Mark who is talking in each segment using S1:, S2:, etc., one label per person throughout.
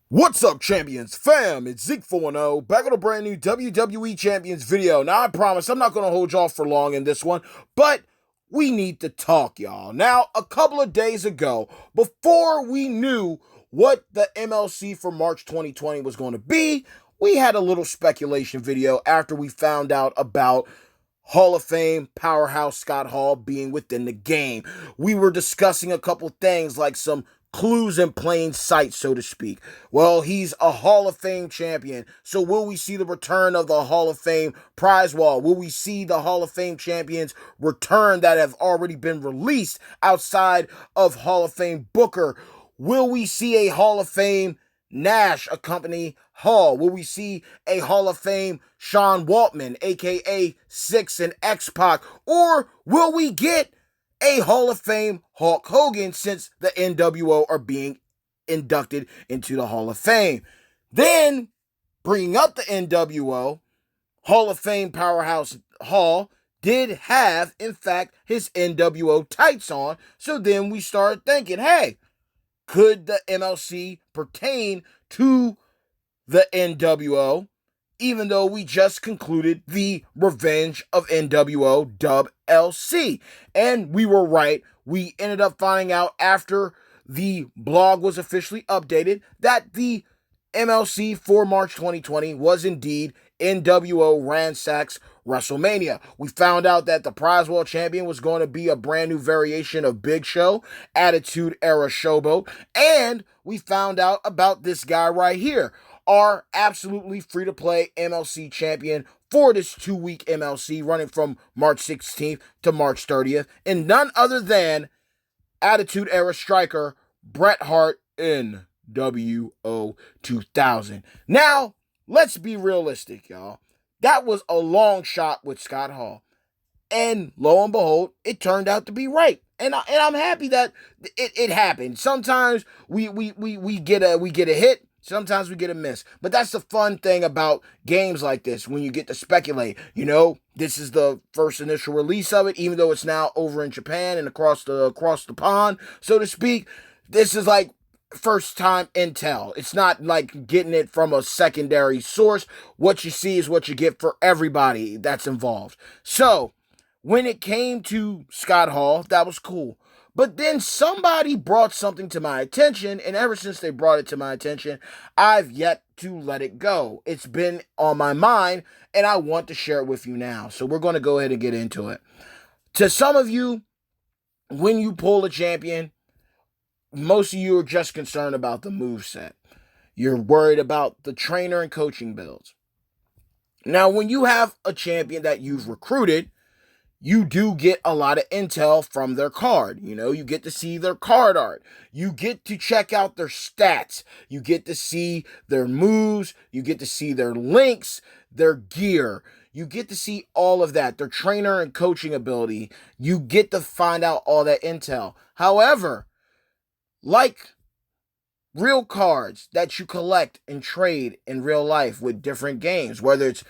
S1: What's up, Champions fam? It's Z.E.K.E back with a brand new WWE Champions video. Now, I promise I'm not going to hold y'all for long in this one, but we need to talk, y'all. Now, a couple of days ago, before we knew what the MLC for March 2020 was going to be, we had a little speculation video after we found out about Hall of Fame powerhouse Scott Hall being within the game. We were discussing a couple things like some clues in plain sight, so to speak. Well, he's a Hall of Fame champion. So will we see the return of the Hall of Fame prize wall? Will we see the Hall of Fame champions return that have already been released outside of Hall of Fame Booker? Will we see a Hall of Fame Nash accompany Hall? Will we see a Hall of Fame Sean Waltman, aka Six and X-Pac? Or will we get a Hall of Fame Hulk Hogan, since the NWO are being inducted into the Hall of Fame? Then, bringing up the NWO, Hall of Fame powerhouse Hall did have, in fact, his NWO tights on. So then we started thinking, hey, could the MLC pertain to the NWO, even though we just concluded the Revenge of NWO Dub LC? And we were right. We ended up finding out after the blog was officially updated that the MLC for March 2020 was indeed NWO Ransacks WrestleMania. We found out that the Prize World Champion was going to be a brand new variation of Big Show, Attitude Era Showboat, and we found out about this guy right here, our absolutely free-to-play MLC champion for this 2-week MLC running from March 16th to March 30th, and none other than Attitude Era striker Bret Hart in WO 2000. Now, let's be realistic, y'all. That was a long shot with Scott Hall. And lo and behold, it turned out to be right. And I'm happy that it happened. Sometimes we get a hit, sometimes we get a miss. But that's the fun thing about games like this, when you get to speculate. You know, this is the first initial release of it, even though it's now over in Japan and across the pond, so to speak. This is like first time intel. It's not like getting it from a secondary source. What you see is what you get for everybody that's involved. So, when it came to Scott Hall, that was cool. But then somebody brought something to my attention, and ever since they brought it to my attention, I've yet to let it go. It's been on my mind, and I want to share it with you now. So we're going to go ahead and get into it. To some of you, when you pull a champion, most of you are just concerned about the moveset. You're worried about the trainer and coaching builds. Now, when you have a champion that you've recruited, you do get a lot of intel from their card. You know, you get to see their card art. You get to check out their stats. You get to see their moves. You get to see their links, their gear. You get to see all of that, their trainer and coaching ability. You get to find out all that intel. However, like real cards that you collect and trade in real life with different games, whether it's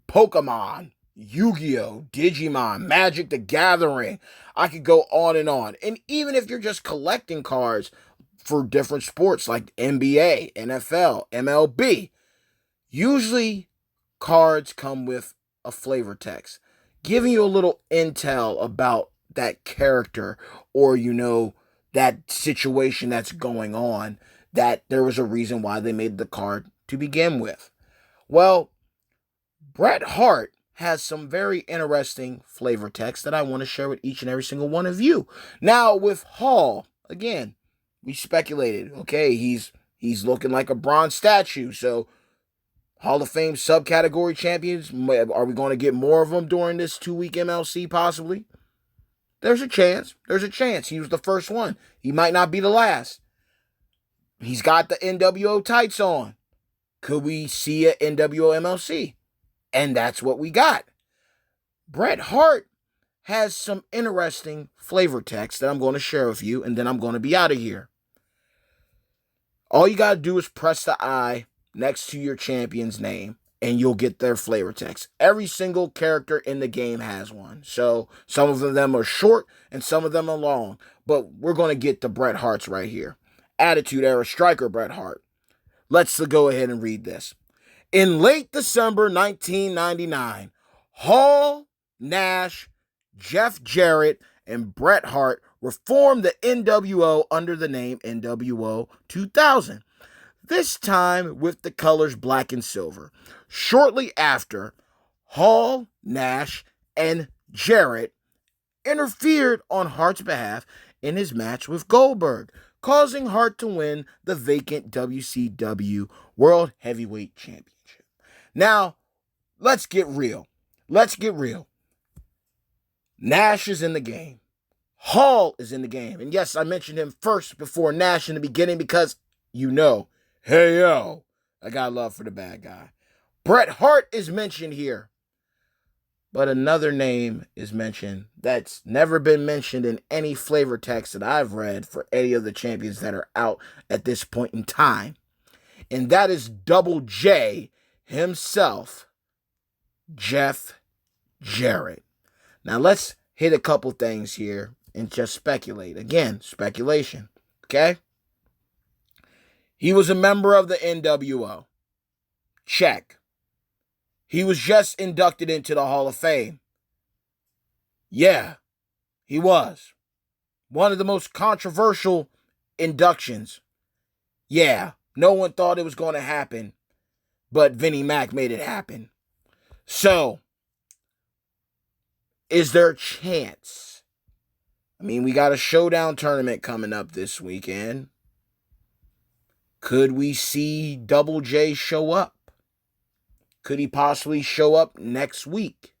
S1: Pokemon, Yu-Gi-Oh, Digimon, Magic the Gathering. I could go on and on. And even if you're just collecting cards for different sports like NBA, NFL, MLB, usually cards come with a flavor text, giving you a little intel about that character, or, you know, that situation that's going on, that there was a reason why they made the card to begin with. Well, Bret Hart has some very interesting flavor text that I want to share with each and every single one of you. Now, with Hall, again, we speculated, okay, he's looking like a bronze statue, so Hall of Fame subcategory champions, are we going to get more of them during this 2-week MLC possibly? There's a chance. There's a chance. He was the first one. He might not be the last. He's got the NWO tights on. Could we see an NWO MLC? And that's what we got. Bret Hart has some interesting flavor text that I'm going to share with you, and then I'm going to be out of here. All you got to do is press the I next to your champion's name, and you'll get their flavor text. Every single character in the game has one. So some of them are short, and some of them are long. But we're going to get the Bret Harts right here. Attitude Era Striker Bret Hart. Let's go ahead and read this. In late December 1999, Hall, Nash, Jeff Jarrett, and Bret Hart reformed the NWO under the name NWO 2000, this time with the colors black and silver. Shortly after, Hall, Nash, and Jarrett interfered on Hart's behalf in his match with Goldberg, causing Hart to win the vacant WCW World Heavyweight Championship. Now, let's get real. Nash is in the game. Hall is in the game. And yes, I mentioned him first before Nash in the beginning because, hey yo, I got love for the bad guy. Bret Hart is mentioned here. But another name is mentioned that's never been mentioned in any flavor text that I've read for any of the champions that are out at this point in time. And that is Double J himself, Jeff Jarrett. Now let's hit a couple things here and just speculate. Again, speculation, okay? He was a member of the NWO. Check. He was just inducted into the Hall of Fame. Yeah, he was. One of the most controversial inductions. Yeah, no one thought it was going to happen, but Vinnie Mac made it happen. So, is there a chance? I mean, we got a showdown tournament coming up this weekend. Could we see Double J show up? Could he possibly show up next week?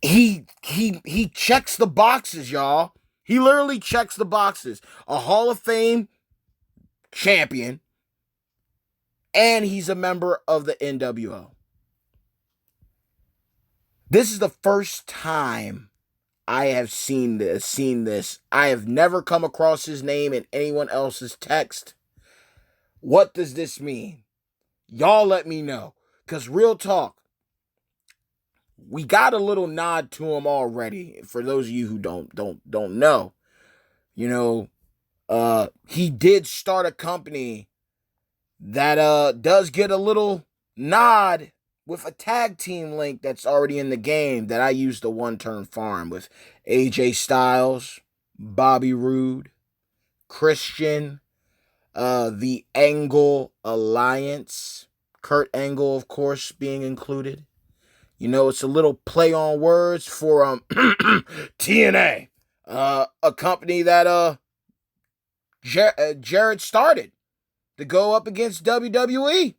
S1: He checks the boxes, y'all. He literally checks the boxes. A Hall of Fame champion, and he's a member of the NWO. This is the first time I have seen this. I have never come across his name in anyone else's text. What does this mean? Y'all let me know. Because real talk, we got a little nod to him already. For those of you who don't know, he did start a company that does get a little nod with a tag team link that's already in the game that I used the one-turn farm with AJ Styles, Bobby Roode, Christian, the Angle Alliance, Kurt Angle, of course, being included. It's a little play on words for TNA, a company that Jarrett started to go up against WWE.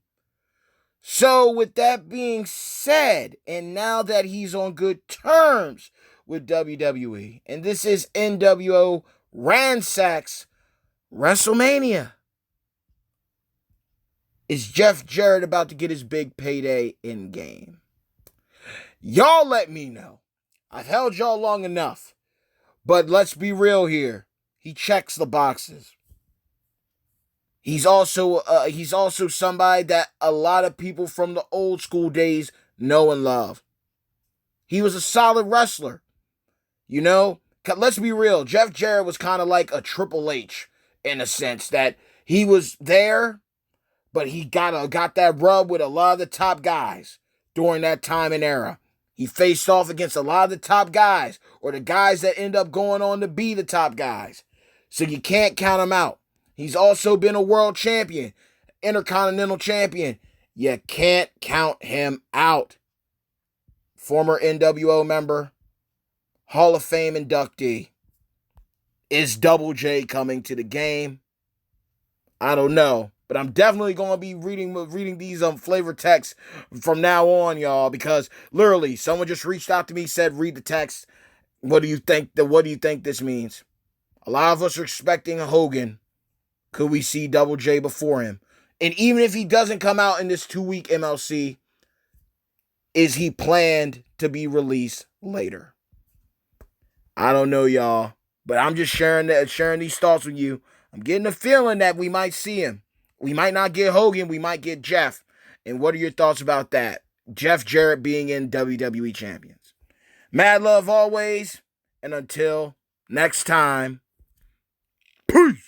S1: So with that being said, and now that he's on good terms with WWE, and this is NWO Ransacks WrestleMania, is Jeff Jarrett about to get his big payday in game? Y'all let me know. I've held y'all long enough. But let's be real here. He checks the boxes. He's also somebody that a lot of people from the old school days know and love. He was a solid wrestler. Let's be real. Jeff Jarrett was kind of like a Triple H in a sense that he was there, but he got that rub with a lot of the top guys during that time and era. He faced off against a lot of the top guys or the guys that end up going on to be the top guys. So you can't count him out. He's also been a world champion, intercontinental champion. You can't count him out. Former NWO member, Hall of Fame inductee. Is Double J coming to the game? I don't know. But I'm definitely going to be reading these flavor texts from now on, y'all, because literally someone just reached out to me, said, read the text. What do you think this means? A lot of us are expecting Hogan. Could we see Double J before him? And even if he doesn't come out in this 2-week MLC, is he planned to be released later? I don't know, y'all, but I'm just sharing these thoughts with you. I'm getting a feeling that we might see him. We might not get Hogan. We might get Jeff. And what are your thoughts about that? Jeff Jarrett being in WWE Champions. Mad love always. And until next time, peace.